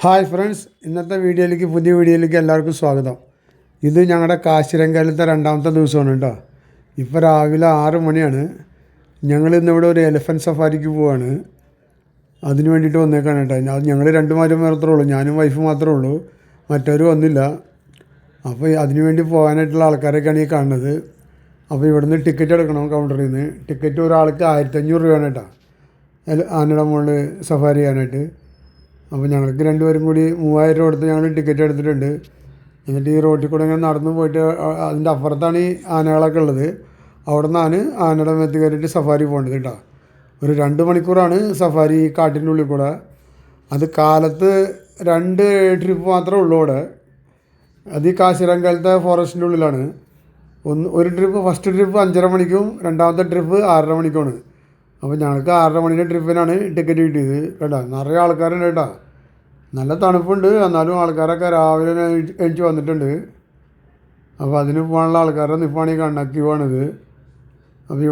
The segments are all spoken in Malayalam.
ഹായ് ഫ്രണ്ട്സ്, ഇന്നത്തെ പുതിയ വീഡിയോയിലേക്ക് എല്ലാവർക്കും സ്വാഗതം. ഇത് ഞങ്ങളുടെ കാശിരംഗാലത്തെ രണ്ടാമത്തെ ദിവസമാണ് കേട്ടോ. ഇപ്പോൾ രാവിലെ 6 മണിയാണ്. ഞങ്ങൾ ഇന്നിവിടെ ഒരു എലിഫൻറ്റ് സഫാരിക്ക് പോവാണ്. അതിന് വേണ്ടിയിട്ട് വന്നേക്കാണ് കേട്ടോ. അത് ഞങ്ങൾ രണ്ടുമാരും മാത്രമേ ഉള്ളൂ, ഞാനും വൈഫ് മാത്രമേ ഉള്ളൂ, മറ്റവർ വന്നില്ല. അപ്പോൾ അതിന് വേണ്ടി പോകാനായിട്ടുള്ള ആൾക്കാരൊക്കെയാണ് ഈ കാണുന്നത്. അപ്പോൾ ഇവിടുന്ന് ടിക്കറ്റ് എടുക്കണം കൗണ്ടറിൽ നിന്ന്. ടിക്കറ്റ് ഒരാൾക്ക് 1500 രൂപയാണ് കേട്ടോ, ആനയുടെ മുകളിൽ സഫാരി ചെയ്യാനായിട്ട്. അപ്പോൾ ഞങ്ങൾക്ക് രണ്ടുപേരും കൂടി 3000 രൂപ കൊടുത്ത് ഞങ്ങൾ ടിക്കറ്റ് എടുത്തിട്ടുണ്ട്. എന്നിട്ട് ഈ റോട്ടിൽ കൂടെ ഇങ്ങനെ നടന്നു പോയിട്ട് അതിൻ്റെ അപ്പുറത്താണ് ഈ ആനകളൊക്കെ ഉള്ളത്. അവിടെ നിന്നാണ് ആനയുടെ മേത്ത് കയറിയിട്ട് സഫാരി പോകേണ്ടത് കേട്ടോ. ഒരു 2 മണിക്കൂറാണ് സഫാരി കാട്ടിൻ്റെ ഉള്ളിൽ കൂടെ. അത് കാലത്ത് 2 ട്രിപ്പ് മാത്രമേ ഉള്ളൂ അവിടെ. അത് ഈ കാശിരംഗാലത്തെ ഫോറസ്റ്റിൻ്റെ ഉള്ളിലാണ്. ഫസ്റ്റ് ട്രിപ്പ് 5:30 മണിക്കും രണ്ടാമത്തെ ട്രിപ്പ് 6:30 മണിക്കുമാണ്. അപ്പോൾ ഞങ്ങൾക്ക് 6:30 മണിൻ്റെ ട്രിപ്പിനാണ് ടിക്കറ്റ് കിട്ടിയത് കേട്ടോ. നിറയെ ആൾക്കാരുണ്ട് കേട്ടോ. നല്ല തണുപ്പുണ്ട്, എന്നാലും ആൾക്കാരൊക്കെ രാവിലെ എണീച്ച് വന്നിട്ടുണ്ട്. അപ്പോൾ അതിന് പോകാനുള്ള ആൾക്കാരുടെ നിപ്പാണ് ഈ ക്യൂ. അപ്പോൾ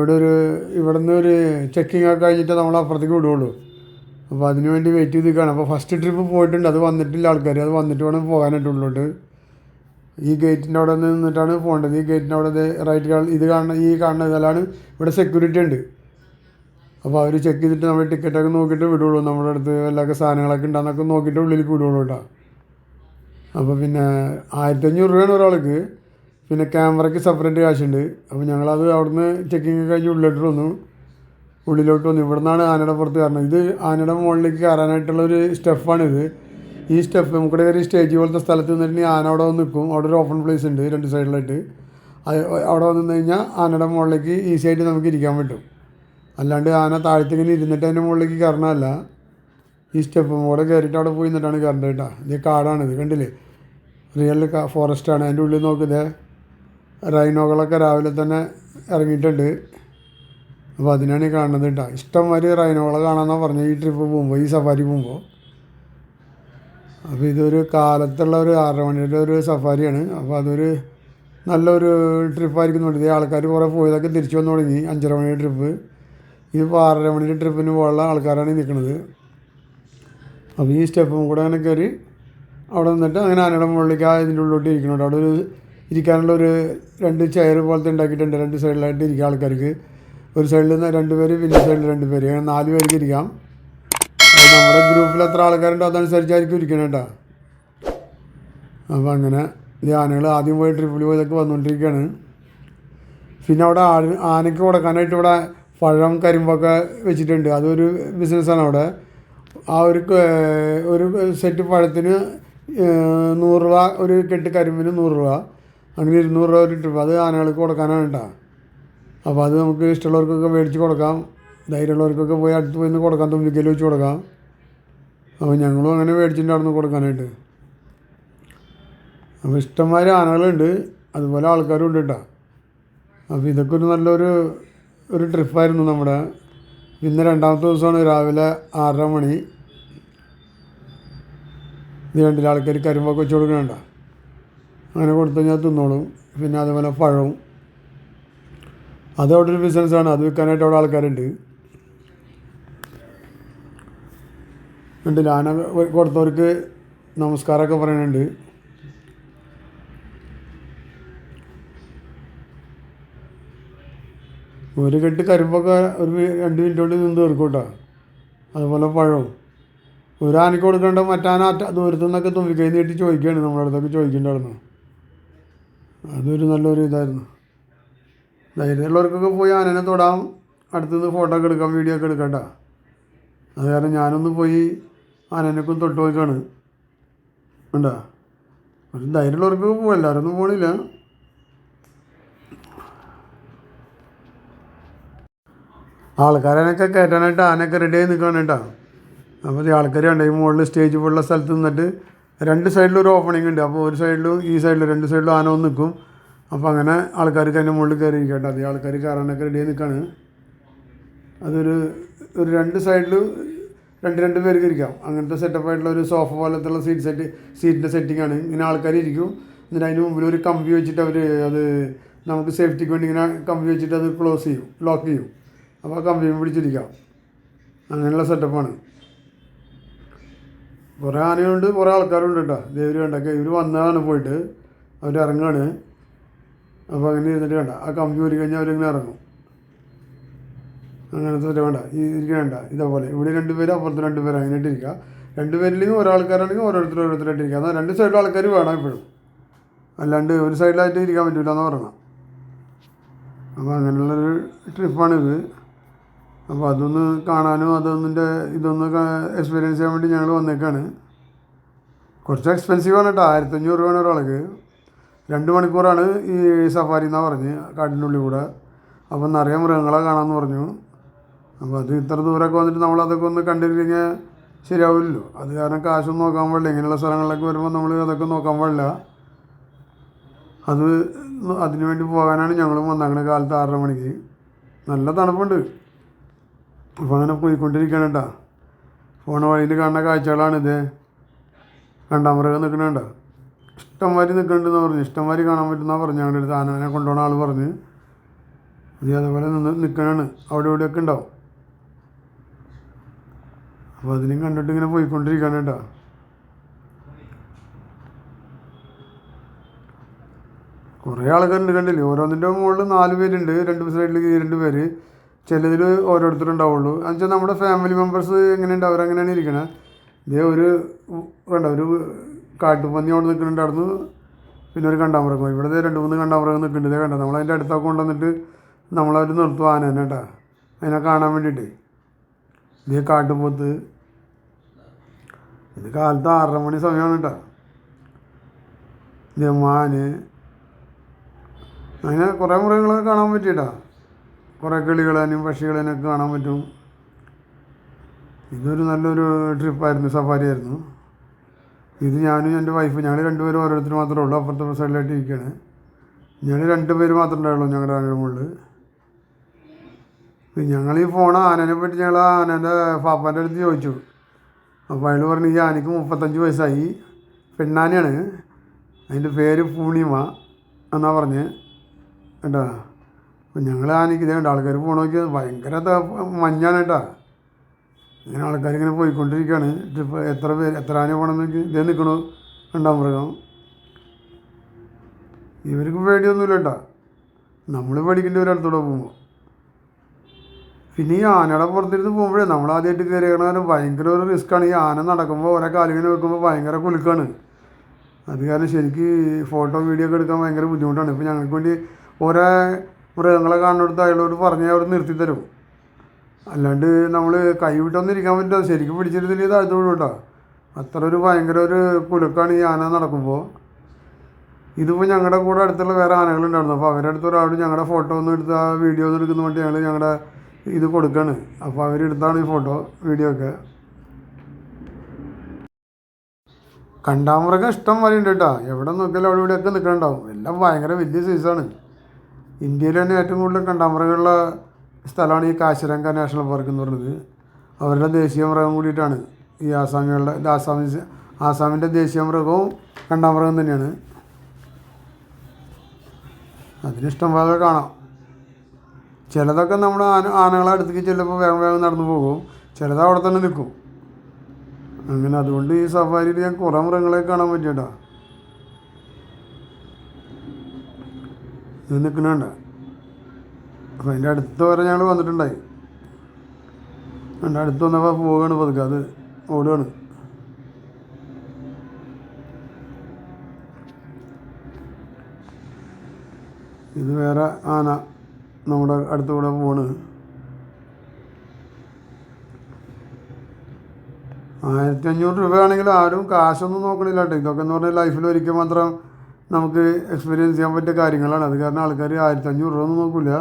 ഇവിടെ നിന്ന് ഒരു ചെക്കിംഗ് ഒക്കെ കഴിഞ്ഞിട്ട് നമ്മൾ അപ്പുറത്തേക്ക് വിടുകയുള്ളൂ. അപ്പോൾ അതിന് വേണ്ടി വെയിറ്റ് ചെയ്ത് നിൽക്കുകയാണ്. അപ്പോൾ ഫസ്റ്റ് ട്രിപ്പ് പോയിട്ടുണ്ട്, അത് വന്നിട്ടില്ല ആൾക്കാർ. അത് വന്നിട്ട് വേണം പോകാനായിട്ട് ഉള്ളോട്ട്. ഈ ഗേറ്റിൻ്റെ അവിടെ നിന്നിട്ടാണ് പോകേണ്ടത്. ഈ ഗേറ്റിൻ്റെ അവിടെ ഈ കാണുന്ന ഇതിലാണ് ഇവിടെ സെക്യൂരിറ്റി ഉണ്ട്. അപ്പോൾ അവർ ചെക്ക് ചെയ്തിട്ട് നമ്മൾ ടിക്കറ്റൊക്കെ നോക്കിയിട്ട് വിടുകയുള്ളൂ. നമ്മുടെ അടുത്ത് വല്ലതൊക്കെ സാധനങ്ങളൊക്കെ ഉണ്ടാകുന്നൊക്കെ നോക്കിയിട്ട് ഉള്ളിലേക്ക് വിടുകയുള്ളൂ കേട്ടോ. അപ്പോൾ പിന്നെ 1500 രൂപയാണ് ഒരാൾക്ക്. പിന്നെ ക്യാമറയ്ക്ക് സെപ്പറേറ്റ് കാശുണ്ട്. അപ്പോൾ ഞങ്ങളത് അവിടുന്ന് ചെക്കിങ് കഴിഞ്ഞ് ഉള്ളിലോട്ട് വന്നു. ഇവിടെ നിന്നാണ് ആനയുടെ പുറത്ത് കയറണം. ഇത് ആനയുടെ മുകളിലേക്ക് കയറാനായിട്ടുള്ളൊരു സ്റ്റെപ്പാണിത്. ഈ സ്റ്റെപ്പ് നമുക്കിടെ ഒരു സ്റ്റേജ് പോലത്തെ സ്ഥലത്ത് നിന്നിട്ടുണ്ടെങ്കിൽ ആന അവിടെ വന്ന് നിൽക്കും. അവിടെ ഒരു ഓപ്പൺ പ്ലേസ് ഉണ്ട് 2 സൈഡിലായിട്ട്. അവിടെ വന്നു കഴിഞ്ഞാൽ ആനയുടെ മുകളിലേക്ക് ഈസി ആയിട്ട് നമുക്ക് ഇരിക്കാൻ പറ്റും. അല്ലാണ്ട് ആന താഴത്തേക്കിങ്ങനെ ഇരുന്നിട്ട് അതിൻ്റെ മുകളിലേക്ക് കയറണമല്ല. ഈ സ്റ്റെപ്പ് കൂടെ കയറിയിട്ട് അവിടെ പോയി നിന്നിട്ടാണ് കയറേണ്ടത് കേട്ടോ. ഇത് കാടാണിത്, കണ്ടില്ലേ? റിയൽ ഫോറസ്റ്റാണ്. അതിൻ്റെ ഉള്ളിൽ നോക്കിയത് റൈനോകളൊക്കെ രാവിലെ തന്നെ ഇറങ്ങിയിട്ടുണ്ട്. അപ്പോൾ അതിനാണ് ഈ കാണുന്നത് കേട്ടോ. ഇഷ്ടംമാതിരി റൈനോകളെ കാണാമെന്നാണ് പറഞ്ഞത് ഈ ട്രിപ്പ് പോകുമ്പോൾ, ഈ സഫാരി പോകുമ്പോൾ. അപ്പോൾ ഇതൊരു കാലത്തുള്ള ഒരു 6:30 മണിയുടെ ഒരു സഫാരിയാണ്. അപ്പോൾ അതൊരു നല്ലൊരു ട്രിപ്പായിരിക്കും. വേണ്ടത് ആൾക്കാർ കുറേ പോയതൊക്കെ തിരിച്ചു വന്നു തുടങ്ങി. 5:30 മണിയുടെ ട്രിപ്പ്. ഇതിപ്പോൾ 6:30 മണിയുടെ ട്രിപ്പിന് പോകാനുള്ള ആൾക്കാരാണ് നിൽക്കുന്നത്. അപ്പോൾ ഈ സ്റ്റെപ്പും കൂടെ അങ്ങനെ കയറി അവിടെ നിന്നിട്ട് അങ്ങനെ ആനയുടെ മുകളിലേക്ക് ഇതിൻ്റെ ഉള്ളിലോട്ട് ഇരിക്കുന്നുണ്ട്. അവിടെ ഇരിക്കാനുള്ള 2 ചെയർ പോലത്തെ ഉണ്ടാക്കിയിട്ടുണ്ട്. 2 സൈഡിലായിട്ട് ഇരിക്കുക ആൾക്കാർക്ക്. ഒരു സൈഡിൽ നിന്ന് 2 പേര്, പിന്നെ സൈഡിൽ 2 പേര്, അങ്ങനെ 4 പേർക്ക് ഇരിക്കാം. അപ്പോൾ നമ്മുടെ ഗ്രൂപ്പിൽ എത്ര ആൾക്കാരുണ്ടോ അതനുസരിച്ചായിരിക്കും ഇരിക്കണം കേട്ടോ. അപ്പോൾ അങ്ങനെ ഈ ആനകൾ ആദ്യം പോയി ട്രിപ്പിൽ പോയതൊക്കെ വന്നുകൊണ്ടിരിക്കുകയാണ്. പിന്നെ അവിടെ ആനയ്ക്ക് കൊടുക്കാനായിട്ട് ഇവിടെ പഴം കരിമ്പൊക്കെ വെച്ചിട്ടുണ്ട്. അതൊരു ബിസിനസ്സാണ് അവിടെ. ആ ഒരു സെറ്റ് പഴത്തിന് 100 രൂപ, ഒരു കെട്ട് കരിമ്പിന് 100 രൂപ, അങ്ങനെ 200 രൂപ ഒരു ട്രിപ്പ്. അത് ആനകൾക്ക് കൊടുക്കാനാണ് കേട്ടോ. അപ്പോൾ അത് നമുക്ക് ഇഷ്ടമുള്ളവർക്കൊക്കെ മേടിച്ച് കൊടുക്കാം. ധൈര്യമുള്ളവർക്കൊക്കെ പോയി അടുത്ത് പോയി കൊടുക്കാം, തുമ്പിക്കയിൽ വെച്ച് കൊടുക്കാം. അപ്പോൾ ഞങ്ങളും അങ്ങനെ മേടിച്ചിട്ടുണ്ട് അവിടെ നിന്ന് കൊടുക്കാനായിട്ട്. അപ്പോൾ ഇഷ്ടംമാതിരി ആനകളുണ്ട്, അതുപോലെ ആൾക്കാരും ഉണ്ട് കേട്ടോ. അപ്പോൾ ഇതൊക്കെ നല്ലൊരു ട്രിപ്പായിരുന്നു നമ്മുടെ. ഇന്ന് രണ്ടാമത്തെ ദിവസമാണ്. രാവിലെ 6:30 മണി. ഇത് കണ്ടില്ല, ആൾക്കാർ കരിമ്പൊക്കെ വെച്ച് കൊടുക്കണണ്ട. അങ്ങനെ കൊടുത്തു കഴിഞ്ഞാൽ തിന്നോളും. പിന്നെ അതുപോലെ പഴവും, അതവിടെ ഒരു ബിസിനസ്സാണ്. അത് വിൽക്കാനായിട്ട് അവിടെ ആൾക്കാരുണ്ട്. കണ്ടില്ല, ആന കൊടുത്തവർക്ക് നമസ്കാരമൊക്കെ പറയുന്നുണ്ട്. ഒരു കെട്ട് കരിമ്പൊക്കെ ഒരു 2 മിനിറ്റ് കൊണ്ട് നിന്ന് തീർക്കും കേട്ടോ. അതുപോലെ പഴവും. ഒരു ആനയ്ക്ക് കൊടുക്കേണ്ട മറ്റാന ദൂരത്തു നിന്നൊക്കെ തുമ്പിക്കൈ നീട്ടി ചോദിക്കുകയാണ്, നമ്മുടെ അടുത്തൊക്കെ ചോദിക്കേണ്ടായിരുന്നു. അതൊരു നല്ലൊരു ഇതായിരുന്നു. ധൈര്യമുള്ളവർക്കൊക്കെ പോയി ആനനെ തൊടാം, അടുത്തുനിന്ന് ഫോട്ടോ ഒക്കെ എടുക്കാം, വീഡിയോ ഒക്കെ എടുക്കാം കേട്ടോ. അത് കാരണം ഞാനൊന്ന് പോയി ആനനെയൊക്കെ തൊട്ട് നോക്കാണ് ഉണ്ടോ. പക്ഷെ ധൈര്യമുള്ളവർക്കൊക്കെ പോകും, എല്ലാവരും ഒന്നും പോകണില്ല. ആൾക്കാരനൊക്കെ കയറ്റാനായിട്ട് ആനയൊക്കെ റെഡിയായി നിൽക്കുകയാണ് കേട്ടോ. അപ്പോൾ ഈ ആൾക്കാർ ഉണ്ട്, ഈ മുകളിൽ സ്റ്റേജ് പോലുള്ള സ്ഥലത്ത് നിന്നിട്ട് 2 സൈഡിലും ഒരു ഓപ്പണിംഗ് ഉണ്ട്. അപ്പോൾ ഒരു സൈഡിലും ഈ സൈഡിലും 2 സൈഡിലും ആന വന്ന് നിൽക്കും. അപ്പോൾ അങ്ങനെ ആൾക്കാർക്ക് അതിൻ്റെ മുകളിൽ കയറി ഇരിക്കാം കേട്ടോ. അത് ആൾക്കാർ കയറാനൊക്കെ റെഡിയായി നിൽക്കുകയാണ്. അതൊരു 2 സൈഡിലും 2 പേർക്ക് ഇരിക്കാം. അങ്ങനത്തെ സെറ്റപ്പായിട്ടുള്ള ഒരു സോഫ പോലത്തുള്ള സീറ്റിൻ്റെ സെറ്റിങ്ങാണ്. ഇങ്ങനെ ആൾക്കാർ ഇരിക്കും. എന്നിട്ട് അതിന് മുമ്പിൽ ഒരു കമ്പി വെച്ചിട്ട് അത് നമുക്ക് സേഫ്റ്റിക്ക് വേണ്ടി ഇങ്ങനെ കമ്പി വെച്ചിട്ട് അത് ലോക്ക് ചെയ്യും. അപ്പോൾ കമ്പിയും പിടിച്ചിരിക്കാം. അങ്ങനെയുള്ള സെറ്റപ്പാണ്. കുറേ ആനയുണ്ട്, കുറേ ആൾക്കാരുണ്ട് കേട്ടോ. ദേവര് കണ്ടൊക്കെ ഇവർ വന്നതാണ് പോയിട്ട് അവർ ഇറങ്ങുകയാണ്. അപ്പോൾ അങ്ങനെ ഇരുന്നിട്ട് കണ്ട ആ കമ്പി ഊരി കഴിഞ്ഞാൽ അവരിങ്ങനെ ഇറങ്ങും. അങ്ങനത്തെ വേണ്ട ഈ ഇരിക്കണ്ട ഇതേപോലെ ഇവിടെ 2 പേര് അപ്പുറത്ത് 2 പേര് അങ്ങനെയായിട്ട് ഇരിക്കുക. 2 പേരില്ലെങ്കിൽ ഒരാൾക്കാരാണെങ്കിൽ ഓരോരുത്തരായിട്ട് ഇരിക്കുക. എന്നാൽ 2 സൈഡിലും ആൾക്കാർ വേണം എപ്പോഴും, അല്ലാണ്ട് ഒരു സൈഡിലായിട്ട് ഇരിക്കാൻ പറ്റില്ല എന്ന് പറയണം. അപ്പോൾ അങ്ങനെയുള്ളൊരു ട്രിപ്പാണിത്. അപ്പോൾ അതൊന്ന് കാണാനും ഇതൊന്ന് എക്സ്പീരിയൻസ് ചെയ്യാൻ വേണ്ടി ഞങ്ങൾ വന്നേക്കാണ്. കുറച്ച് എക്സ്പെൻസീവാണ് കേട്ടോ. 1500 രൂപയാണ് ഒരാൾക്ക്. 2 മണിക്കൂറാണ് ഈ സഫാരി എന്നാണ് പറഞ്ഞ് കാട്ടിനുള്ളിൽ കൂടെ. അപ്പോൾ നിറയെ മൃഗങ്ങളെ കാണാമെന്ന് പറഞ്ഞു. അപ്പോൾ അത് ഇത്ര ദൂരമൊക്കെ വന്നിട്ട് നമ്മളതൊക്കെ ഒന്ന് കണ്ടില്ലെങ്കിൽ ശരിയാവില്ലല്ലോ. അത് കാരണം കാശൊന്നും നോക്കാൻ പാടില്ല. ഇങ്ങനെയുള്ള സ്ഥലങ്ങളിലൊക്കെ വരുമ്പോൾ നമ്മൾ അതൊക്കെ നോക്കാൻ പാടില്ല. അതിനു വേണ്ടി പോകാനാണ് ഞങ്ങളും വന്നേക്കണത് കാലത്ത് 6:30 മണിക്ക്. നല്ല തണുപ്പുണ്ട്. അപ്പോൾ അങ്ങനെ പോയിക്കൊണ്ടിരിക്കുകയാണ് കേട്ടോ. പോണ വഴിയിൽ കാണുന്ന കാഴ്ചകളാണിത്. കണ്ടാമൃഗം നിൽക്കണുണ്ടോ, ഇഷ്ടംമാതിരി നിൽക്കുന്നുണ്ടെന്ന് പറഞ്ഞു. ഇഷ്ടംമാതിരി കാണാൻ പറ്റുന്ന പറഞ്ഞു. ഞങ്ങളുടെ അടുത്ത് ആനനെ കൊണ്ടുപോകുന്ന ആൾ പറഞ്ഞ് ഇത് അതേപോലെ നിൽക്കണാണ്. അവിടെ ഇവിടെയൊക്കെ ഉണ്ടാവും. അപ്പോൾ അതിനും കണ്ടിട്ട് ഇങ്ങനെ പോയിക്കൊണ്ടിരിക്കുകയാണ് കേട്ടോ. കുറേ ആൾക്കാരുണ്ട് കണ്ടില്ലേ. ഓരോന്നിൻ്റെ മുകളിൽ 4 പേരുണ്ട്. 2 സൈഡിൽ 2 പേര്. ചിലതിൽ ഓരോരുത്തരുണ്ടാവുള്ളൂ. എന്നുവെച്ചാൽ നമ്മുടെ ഫാമിലി മെമ്പേഴ്സ് എങ്ങനെയുണ്ട് അവരങ്ങനെയാണ് ഇരിക്കണത്. ഇതേ ഒരു കാട്ടുപന്നി അവിടെ നിൽക്കുന്നുണ്ടായിരുന്നു. പിന്നെ ഒരു കണ്ടാമൃഗം. ഇവിടെ 2-3 കണ്ടാമൃഗം നിൽക്കുന്നുണ്ട്. ഇതേ കണ്ട നമ്മളതിൻ്റെ അടുത്തൊക്കെ കൊണ്ടുവന്നിട്ട് നമ്മളവർ നിർത്തും ആന തന്നെ കേട്ടോ, അതിനെ കാണാൻ വേണ്ടിയിട്ട്. ഇതേ കാട്ടുപോത്ത്. ഇത് കാലത്ത് 6:30 മണി സമയമാണ് കേട്ടോ. ഇതേ മാന്. അങ്ങനെ കുറേ മൃഗങ്ങളൊക്കെ കാണാൻ പറ്റിയിട്ടാ. കുറേ കിളികളേനും പക്ഷികളേനൊക്കെ കാണാൻ പറ്റും. ഇതൊരു നല്ലൊരു ട്രിപ്പായിരുന്നു, സഫാരി ആയിരുന്നു. ഇത് ഞാനും എൻ്റെ വൈഫ് ഞങ്ങൾ 2 പേരും ഓരോരുത്തർ മാത്രമേ ഉള്ളൂ. അപ്പുറത്തെ സൈഡിലായിട്ട് ഇരിക്കുകയാണ്. ഞങ്ങൾ 2 പേര് മാത്രമേ ഉണ്ടായുള്ളൂ ഞങ്ങളുടെ ആനയുടെ മുകളിൽ. ഞങ്ങൾ ഈ ആനേനെ പറ്റി ഞങ്ങൾ ആനേൻ്റെ പാപ്പാൻ്റെ അടുത്ത് ചോദിച്ചു. അപ്പോൾ അയാൾ പറഞ്ഞു ഈ ആനയ്ക്ക് 35 വയസ്സായി, പെണ്ണാനയാണ്, അതിൻ്റെ പേര് പൂർണിമ എന്നാണ് പറഞ്ഞ് കേട്ടോ. അപ്പോൾ ഞങ്ങൾ ആനയ്ക്ക് ഇതേ കണ്ട ആൾക്കാർ നോക്കിയത് ഭയങ്കര മഞ്ഞാണ് കേട്ടോ. ഇങ്ങനെ ആൾക്കാരിങ്ങനെ പോയിക്കൊണ്ടിരിക്കുകയാണ്. ട്രിപ്പ് എത്ര ആന പോകണമെന്നൊക്കെ ഇതേ നിൽക്കണു കണ്ടാമൃഗം. ഇവർക്ക് പേടിയൊന്നുമില്ല കേട്ടോ, നമ്മൾ പേടിക്കേണ്ടി ഒരിടത്തൂടെ പോകുമ്പോൾ. പിന്നെ ഈ ആനയുടെ പുറത്തിരുന്ന് പോകുമ്പോഴേ നമ്മൾ ആദ്യമായിട്ട് കയറിയണ ഭയങ്കര ഒരു റിസ്ക്കാണ്. ഈ ആന നടക്കുമ്പോൾ ഓരോ കാലിങ്ങനെ വെക്കുമ്പോൾ ഭയങ്കര കുലുക്കാണ്. അത് കാരണം ശരിക്ക് ഫോട്ടോ വീഡിയോ ഒക്കെ എടുക്കാൻ ഭയങ്കര ബുദ്ധിമുട്ടാണ്. ഇപ്പോൾ ഞങ്ങൾക്ക് വേണ്ടി ഓരോ മൃഗങ്ങളെ കാണുന്നിടത്ത് അയാളോട് പറഞ്ഞാൽ അവർ നിർത്തിത്തരും. അല്ലാണ്ട് നമ്മൾ കൈ വിട്ടൊന്നും ഇരിക്കാൻ പറ്റില്ല. ശരിക്കും പിടിച്ചിരുന്നില്ല താഴ്ത്തോളൂ കേട്ടോ. അത്ര ഒരു ഭയങ്കര ഒരു കുലുക്കാണ് ഈ ആന നടക്കുമ്പോൾ. ഇതിപ്പോൾ ഞങ്ങളുടെ കൂടെ അടുത്തുള്ള വേറെ ആനകളുണ്ടായിരുന്നു. അപ്പോൾ അവരുടെ അടുത്ത് ഒരാൾ ഞങ്ങളുടെ ഫോട്ടോ ഒന്നും എടുത്ത് ആ വീഡിയോ ഒന്നും എടുക്കുന്ന വേണ്ടി ഞങ്ങൾ ഞങ്ങളുടെ ഇത് കൊടുക്കുകയാണ്. അപ്പോൾ അവരെടുത്താണ് ഈ ഫോട്ടോ വീഡിയോ ഒക്കെ. കണ്ടാമൃഗം ഇഷ്ടം പോലെ ഉണ്ട് കേട്ടോ. എവിടെ നോക്കിയാലും അവിടെ ഇവിടെയൊക്കെ നിൽക്കണുണ്ടാവും. എല്ലാം ഭയങ്കര വലിയ സൈസാണ്. ഇന്ത്യയിൽ തന്നെ ഏറ്റവും കൂടുതൽ കണ്ടാമൃഗമുള്ള സ്ഥലമാണ് ഈ കാശിരംഗ നാഷണൽ പാർക്ക് എന്ന് പറയുന്നത്. അവരുടെ ദേശീയ മൃഗം കൂടിയിട്ടാണ് ഈ ആസാമിൻ്റെ ദേശീയ മൃഗവും കണ്ടാമൃഗം തന്നെയാണ്. അതിനിഷ്ടം പോലെ കാണാം. ചിലതൊക്കെ നമ്മുടെ ആനകളെ അടുത്തേക്ക് ചെല്ലുമ്പോൾ വേഗം വേഗം നടന്നു പോകും, ചിലത് അവിടെ തന്നെ നിൽക്കും. അങ്ങനെ അതുകൊണ്ട് ഈ സഫാരിയിൽ ഞാൻ കുറേ മൃഗങ്ങളെ കാണാൻ പറ്റിയിട്ടാ. ഇത് നിൽക്കുന്നുണ്ട്. അപ്പോൾ അതിൻ്റെ അടുത്ത് വരെ ഞങ്ങൾ വന്നിട്ടുണ്ടായി. എൻ്റെ അടുത്ത് വന്നപ്പോൾ പോവുകയാണ് പതുക്കെ, അത് ഓടുകയാണ്. ഇത് വേറെ ആന നമ്മുടെ അടുത്തുകൂടെ പോണ്. 1500 രൂപയാണെങ്കിൽ ആരും കാശൊന്നും നോക്കണില്ല കേട്ടോ. ഇതൊക്കെ എന്ന് പറഞ്ഞാൽ ലൈഫിൽ ഒരിക്കൽ മാത്രം നമുക്ക് എക്സ്പീരിയൻസ് ചെയ്യാൻ പറ്റിയ കാര്യങ്ങളാണ്. അത് കാരണം ആൾക്കാർ 1500 രൂപ ഒന്നും നോക്കില്ല.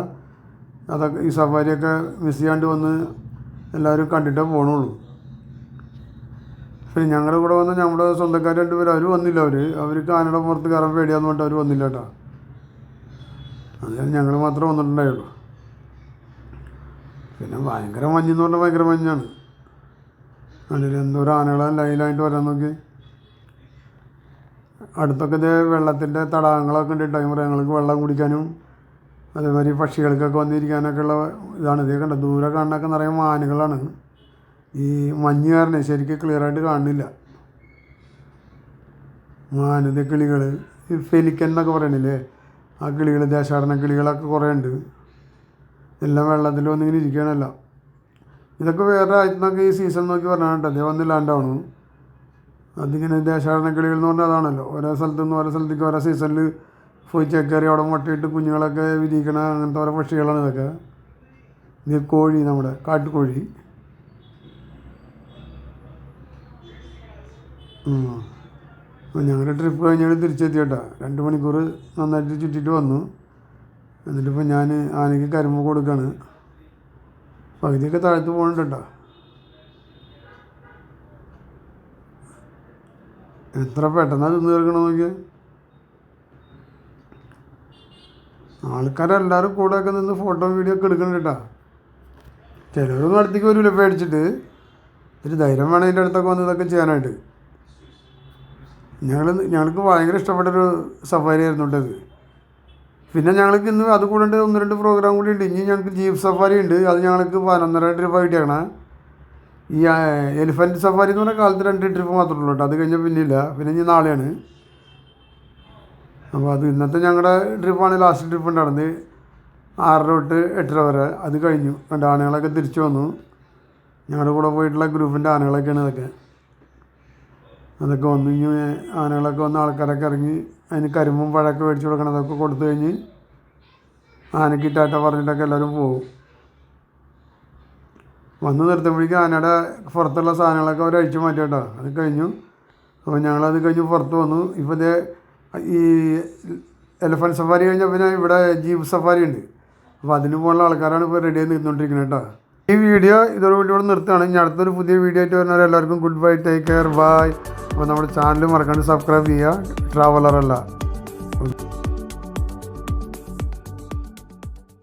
അതൊക്കെ ഈ സഫാരിയൊക്കെ മിസ് ചെയ്യാണ്ട് വന്ന് എല്ലാവരും കണ്ടിട്ടേ പോകണുള്ളൂ. പിന്നെ ഞങ്ങളുടെ കൂടെ വന്ന് നമ്മുടെ സ്വന്തക്കാർ 2 പേര് അവർ വന്നില്ല. അവർക്ക് ആനയുടെ പുറത്ത് കയറാൻ പേടിയാന്ന് പറഞ്ഞിട്ട് അവർ വന്നില്ല കേട്ടോ. അത് ഞങ്ങൾ മാത്രമേ വന്നിട്ടുണ്ടായുള്ളൂ. പിന്നെ ഭയങ്കര മഞ്ഞെന്ന് പറഞ്ഞാൽ ഭയങ്കര മഞ്ഞാണ്. അതിൽ എന്തോരം ആനകളാണ് ലൈനായിട്ട് വരാൻ നോക്കി. അടുത്തൊക്കെ ഇതേ വെള്ളത്തിൻ്റെ തടാകങ്ങളൊക്കെ ഉണ്ട്. മൃഗങ്ങൾക്ക് വെള്ളം കുടിക്കാനും അതേമാതിരി പക്ഷികൾക്കൊക്കെ വന്നിരിക്കാനൊക്കെ ഉള്ള ഇതാണ്. ഇതേ കണ്ട ദൂരെ കാണാനൊക്കെ നിറയെ മാനുകളാണ്. ഈ മഞ്ഞ് കാരണം ശരിക്കും ക്ലിയറായിട്ട് കാണുന്നില്ല. മാനത കിളികൾ, ഈ ഫെലിക്കൻ എന്നൊക്കെ പറയണില്ലേ, ആ കിളികൾ, ദേശാടന കിളികളൊക്കെ കുറേ ഉണ്ട്. എല്ലാം വെള്ളത്തിൽ വന്നിങ്ങനെ ഇരിക്കുകയാണല്ലോ. ഇതൊക്കെ വേറെ രാജ്യത്തുനിന്നൊക്കെ ഈ സീസൺ നോക്കി പറഞ്ഞാൽ കേട്ടോ അതേ വന്നില്ലാണ്ടാവണം. അതിങ്ങനെ ദേശാടന കിളികൾ എന്ന് പറഞ്ഞാൽ അതാണല്ലോ, ഓരോ സ്ഥലത്തു നിന്ന് ഓരോ സ്ഥലത്തേക്ക് ഓരോ സീസണിൽ പോയി ചേക്കേറി അവിടെ മുട്ടയിട്ട് കുഞ്ഞുങ്ങളൊക്കെ വിരിയിക്കണ അങ്ങനത്തെ ഓരോ പക്ഷികളാണ് ഇതൊക്കെ. ഇത് കോഴി, നമ്മുടെ കാട്ടുകോഴി. അപ്പോൾ ഞങ്ങളുടെ ട്രിപ്പ് കഴിഞ്ഞാൽ തിരിച്ചെത്തി കേട്ടോ. 2 മണിക്കൂർ നന്നായിട്ട് ചുറ്റിയിട്ട് വന്നു. എന്നിട്ടിപ്പോൾ ഞാൻ ആനയ്ക്ക് കരിമ്പ് കൊടുക്കുകയാണ്. പകുതിയൊക്കെ താഴത്ത് പോകുന്നുണ്ട് കേട്ടോ. എത്ര പെട്ടെന്നാണ് തിന്ന് തീർക്കണമെന്ന് നോക്കിയാൽ. ആൾക്കാരെല്ലാവരും കൂടെയൊക്കെ നിന്ന് ഫോട്ടോ വീഡിയോ ഒക്കെ എടുക്കുന്നുണ്ട് കേട്ടോ. ചിലരൊന്നും അടുത്തേക്ക് വരില്ല പേടിച്ചിട്ട്. ഒരു ധൈര്യം വേണം അതിൻ്റെ അടുത്തൊക്കെ വന്ന് ഇതൊക്കെ ചെയ്യാനായിട്ട്. ഞങ്ങൾക്ക് ഭയങ്കര ഇഷ്ടപ്പെട്ടൊരു സഫാരി ആയിരുന്നു കേട്ടത്. പിന്നെ ഞങ്ങൾക്ക് ഇന്ന് അത് കൂടാണ്ട് 1-2 പ്രോഗ്രാം കൂടി ഉണ്ട്. ഇനി ഞങ്ങൾക്ക് ജീപ്പ് സഫാരി ഉണ്ട്. അത് ഞങ്ങൾക്ക് 11.5 ട്രിപ്പ് ആയിട്ടാണ്. ഈ എലിഫൻറ്റ് സഫാരി എന്ന് പറഞ്ഞാൽ കാലത്ത് 2 ട്രിപ്പ് മാത്രമേ ഉള്ളൂ കേട്ടോ. അത് കഴിഞ്ഞാൽ പിന്നില്ല. പിന്നെ ഇനി നാളെയാണ്. അപ്പോൾ അത് ഇന്നത്തെ ഞങ്ങളുടെ ട്രിപ്പാണ് ലാസ്റ്റ് ട്രിപ്പ് ഉണ്ടായിരുന്നത്. 6 തൊട്ട് 8 വരെ. അത് കഴിഞ്ഞു. 2 ആനകളൊക്കെ തിരിച്ചു വന്നു. ഞങ്ങളുടെ കൂടെ പോയിട്ടുള്ള ഗ്രൂപ്പിൻ്റെ ആനകളൊക്കെയാണ് ഇതൊക്കെ. അതൊക്കെ വന്നു. ഇനി ആനകളൊക്കെ വന്ന് ആൾക്കാരൊക്കെ ഇറങ്ങി അതിന് കരിമ്പും പഴമൊക്കെ മേടിച്ച് കൊടുക്കണം. അതൊക്കെ കൊടുത്തു കഴിഞ്ഞ് ആനയ്ക്ക് ടാറ്റ പറഞ്ഞിട്ടൊക്കെ എല്ലാവരും പോകും. വന്ന് നിർത്തുമ്പോഴേക്കും ആനയുടെ പുറത്തുള്ള സാധനങ്ങളൊക്കെ അവർ അഴിച്ചു മാറ്റി കേട്ടോ. അത് കഴിഞ്ഞു. അപ്പോൾ ഞങ്ങളത് കഴിഞ്ഞ് പുറത്ത് വന്നു. ഇപ്പോൾ ഇതേ ഈ എലഫൻറ്റ് സഫാരി കഴിഞ്ഞാൽ പിന്നെ ഇവിടെ ജീപ്പ് സഫാരി ഉണ്ട്. അപ്പോൾ അതിന് പോലുള്ള ആൾക്കാരാണ് ഇപ്പോൾ റെഡി ആയി നിന്നുകൊണ്ടിരിക്കുന്നത് കേട്ടോ. ഈ വീഡിയോ ഇതോടുകൂടി ഇവിടെ നിർത്തുകയാണ്. ഇനി അടുത്തൊരു പുതിയ വീഡിയോ ആയിട്ട് വരുന്നവരെല്ലാവർക്കും good bye, take care, bye. അപ്പോൾ നമ്മുടെ ചാനൽ മറക്കാണ്ട് സബ്സ്ക്രൈബ് ചെയ്യുക. ട്രാവലറല്ല.